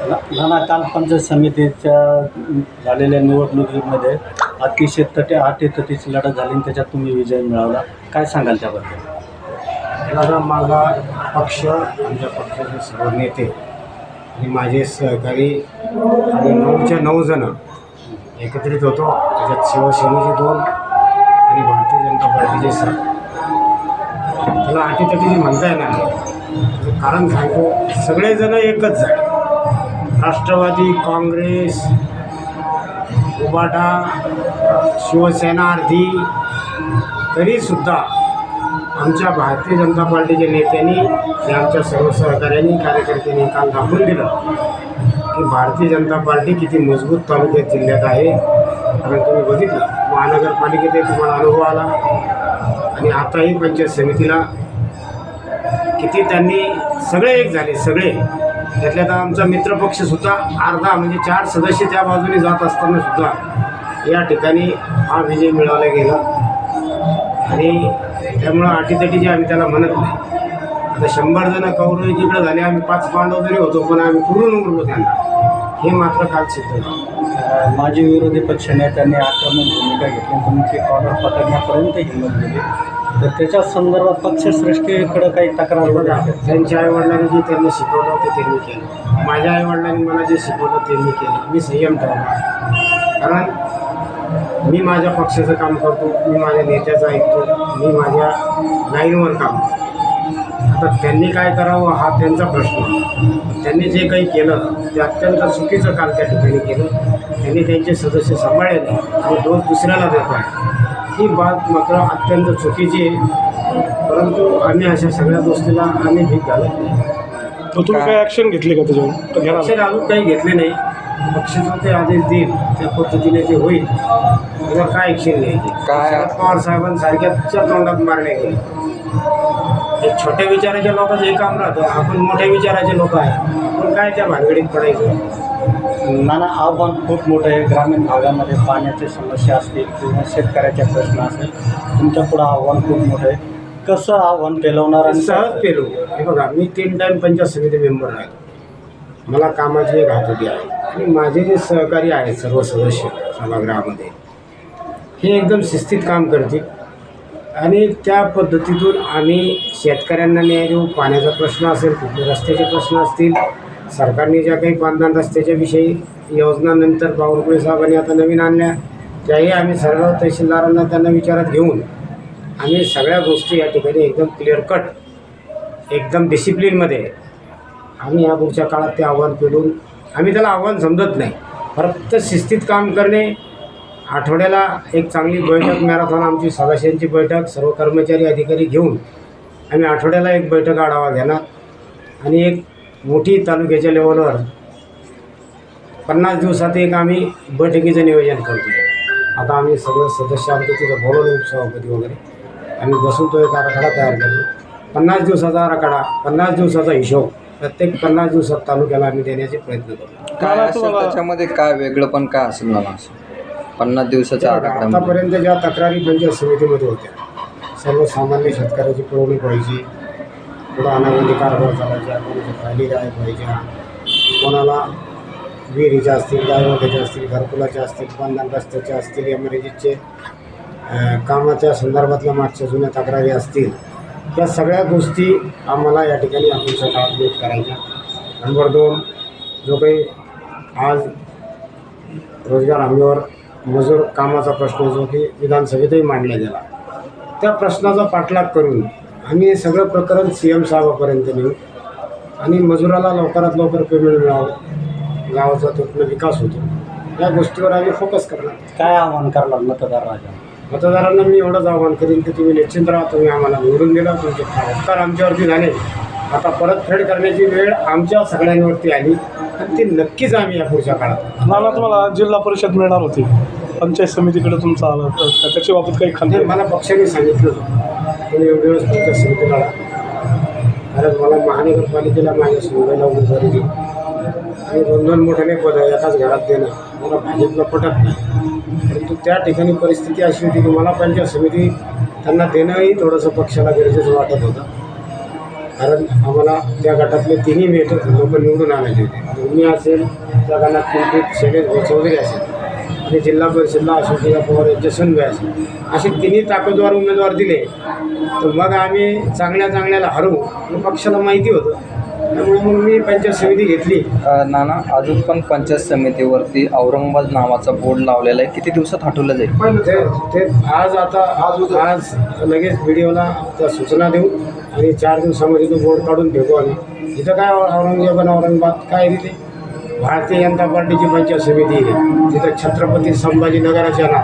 नाना काल पंचायत समितीच्या झालेल्या निवडणुकीमध्ये अतिशय अटीतटीची लढत झाली आणि त्याच्यात तुम्ही विजय मिळवला. काय सांगाल त्याबद्दल? दादा, माझा पक्ष, आमच्या पक्षाचे सर्व नेते आणि माझे सहकारी आणि 9च्या 9 जण एकत्रित होतो. त्याच्यात शिवसेनेचे 2 आणि भारतीय जनता पार्टीचे 7. त्याला अटीतटीची म्हणता येणार नाही. कारण सांगतो, सगळेजण एकच झाले. राष्ट्रवादी, काँग्रेस, उबाटा, शिवसेना अर्धी, तरीसुद्धा आमच्या भारतीय जनता पार्टीच्या नेत्यांनी आणि आमच्या सर्व सहकाऱ्यांनी, कार्यकर्त्यांनी काल दाखवून दिलं की भारतीय जनता पार्टी किती मजबूत तालुक्यात, जिल्ह्यात आहे. कारण तुम्ही बघितलं, महानगरपालिकेतही तुम्हाला अनुभव आला आणि आताही पंचायत समितीला किती त्यांनी सगळे एक झाले. सगळे त्यातल्यात आमचा मित्रपक्षसुद्धा अर्धा, म्हणजे 4 सदस्य त्या बाजूने जात असतानासुद्धा या ठिकाणी हा विजय मिळवला गेला. आणि त्यामुळं अटीतटीची आम्ही त्याला म्हणत नाही. आता 100 जण कौरव एकीकडे झाले, आम्ही 5 पांडव जरी होतो, पण आम्ही पुरून उरलो त्यांना. हे मात्र काल सिद्ध झालं. माजी विरोधी पक्षनेत्यांनी आक्रमक भूमिका घेतली, तुमची कॉलर पकडण्यापर्यंत हिंमत गेली, तर त्याच्या संदर्भात पक्षश्रेष्ठीकडे काही तक्रार बघा, त्यांच्या आईवडिलांनी जे त्यांनी शिकवलं ते त्यांनी केलं. माझ्या आईवडिलांनी मला जे शिकवलं ते मी केलं. मी संयम ठेवला. कारण मी माझ्या पक्षाचं काम करतो, मी माझ्या नेत्याचं ऐकतो, मी माझ्या लाईनवर काम करतो. आता त्यांनी काय करावं हा त्यांचा प्रश्न. त्यांनी जे काही केलं ते अत्यंत चुकीचं काल त्या ठिकाणी केलं. त्यांनी त्यांचे सदस्य सांभाळले नाही आणि दोष दुसऱ्याला देत आहे. ही बात मात्र अत्यंत चुकीची आहे. परंतु आम्ही अशा सगळ्या गोष्टीला आम्ही भीक घालत नाही. तर तुम्ही काय ॲक्शन घेतली का त्याच्यावर? ॲक्शन अजून काही घेतले नाही. पक्षाचं ते आदेश देईल त्या पद्धतीने ते होईल. त्यावर काय ॲक्शन घ्यायची? शरद पवार साहेबांसारख्याच्या तोंडात मारले गेले. एक छोट्या विचाराच्या लोकांचं हे काम राहतं. आपण मोठ्या विचाराचे लोक आहे, पण काय त्या भानगडीत पडायचं? नाना, आव्हान खूप मोठं आहे. ग्रामीण भागामध्ये पाण्याची समस्या असतील किंवा शेतकऱ्याचे प्रश्न असतील, तुमच्या पुढं आव्हान खूप मोठं आहे. कसं आव्हान पेलवणार? आणि सहज पेलू. हे बघा, मी 3 टाईम पंचायत समिती मेंबर आहे. मला कामाची एक हातोटी आहे आणि माझे जे सहकारी आहेत सर्व सदस्य सभागृहामध्ये, हे एकदम शिस्तीत काम करतील आणि त्या पद्धतीतून आम्ही शेतकऱ्यांना न्याय देऊ. पाण्याचा प्रश्न असेल, कुठले रस्त्याचे प्रश्न असतील, सरकारने ज्या काही बांधकाम रस्त्याच्या विषयी योजनानंतर बावनकुळे साहेबांनी आता नवीन आणल्या, त्याही आम्ही सर्व तहसीलदारांना त्यांना विचारात घेऊन आम्ही सगळ्या गोष्टी या ठिकाणी एकदम क्लिअर कट, एकदम डिसिप्लिनमध्ये आम्ही या पुढच्या काळात ते आव्हान पेलून, आम्ही त्याला आव्हान समजत नाही, फक्त शिस्तीत काम करणे. आठवड्याला एक चांगली बैठक, मॅरेथॉन आमची सदस्यांची बैठक, सर्व कर्मचारी अधिकारी घेऊन आम्ही आठवड्याला एक बैठक आढावा घेणार आणि एक मोठी तालुक्याच्या लेवलवर 50 दिवसात एक आम्ही बैठकीचं नियोजन करतो. आता आम्ही सगळं सदस्य आमचं तिथं बोलवलं, उपसभापती वगैरे, आम्ही बसून तो एक आराखडा तयार करतो. 50 दिवसाचा आराखडा, 50 दिवसाचा हिशोब, प्रत्येक 50 दिवसात तालुक्याला आम्ही देण्याचे प्रयत्न करतो. काय असेल त्याच्यामध्ये, काय वेगळं पण काय असेल ना असं 50 दिवसाचा आराखडा? आतापर्यंत ज्या तक्रारी पंचायत समितीमध्ये होत्या, सर्वसामान्य शेतकऱ्याची पुरवणी व्हायची, पुढं अनागोंदी कारभार चालायच्या, कोणाच्या फायली गायब व्हायच्या, कोणाला विहिरीच्या असतील, गायवड्याच्या असतील, घरकुलाच्या असतील, बांधकाम रस्त्याच्या असतील, एमआरजीचे कामाच्या संदर्भातल्या मागच्या जुन्या तक्रारी असतील, या सगळ्या गोष्टी आम्हाला या ठिकाणी आमच्या काळात नीट करायच्या. नंबर 2, जो काही आज रोजगार हमीवर मजूर कामाचा प्रश्न जो की विधानसभेतही मांडला गेला, त्या प्रश्नाचा पाठलाग करून आम्ही हे सगळं प्रकरण CM साहेबापर्यंत नेऊ आणि मजुराला लवकरात लवकर पेमेंट मिळावं, गावाचा तिथनं विकास होतो, या गोष्टीवर आम्ही फोकस करणार. काय आव्हान करणार मतदारांना मी एवढंच आव्हान करीन की तुम्ही निश्चिंत राहा. तुम्ही आम्हाला निवडून दिला, तुमचे उपकार आमच्यावरती झाले, आता परतफेड करण्याची वेळ आमच्या सगळ्यांवरती आली आणि ती नक्कीच आम्ही या पुढच्या काळात. मला तुम्हाला जिल्हा परिषद मिळणार होती, पंचायत समितीकडे तुमचा आला, तर त्याच्या बाबत काही खंत? मला पक्षाने सांगितलं होतं तुम्ही एवढे दिवस पंचायत समितीला, कारण मला महानगरपालिकेला माझ्या सुनबाईला उमेदवारी दिली आणि 2 मोठ्याने पद एकाच घरात देणं मला भाजपला पटत नाही. परंतु त्या ठिकाणी परिस्थिती अशी होती की मला पंचायत समिती त्यांना देणंही थोडंसं पक्षाला गरजेचं वाटत होतं. कारण आम्हाला त्या गटातले तिन्ही लोक निवडून आणायचे होते. मी असेल त्या गणात पिंपरीत शैलेश चौधरी असेल आणि जिल्हा परिषदला अशोकदादा पवार यांचे सनवे असेल, असे तिन्ही ताकदवार उमेदवार दिले तर मग आम्ही चांगल्याला हरवू आणि पक्षाला माहिती होतं. त्यामुळे मग मी पंचायत समिती घेतली. नाना, अजून पण पंचायत समितीवरती औरंगाबाद नावाचा बोर्ड लावलेला आहे, किती दिवसात हटवलं जाईल? ते आज लगेच व्हिडिओला त्या सूचना देऊ आणि 4 दिवसामध्ये तो बोर्ड काढून फेकू आम्ही. इथं काय औरंगाबाद काय तिथे भारतीय जनता पार्टीची पंचायत समिती आहे, तिथं छत्रपती संभाजीनगराच्या ना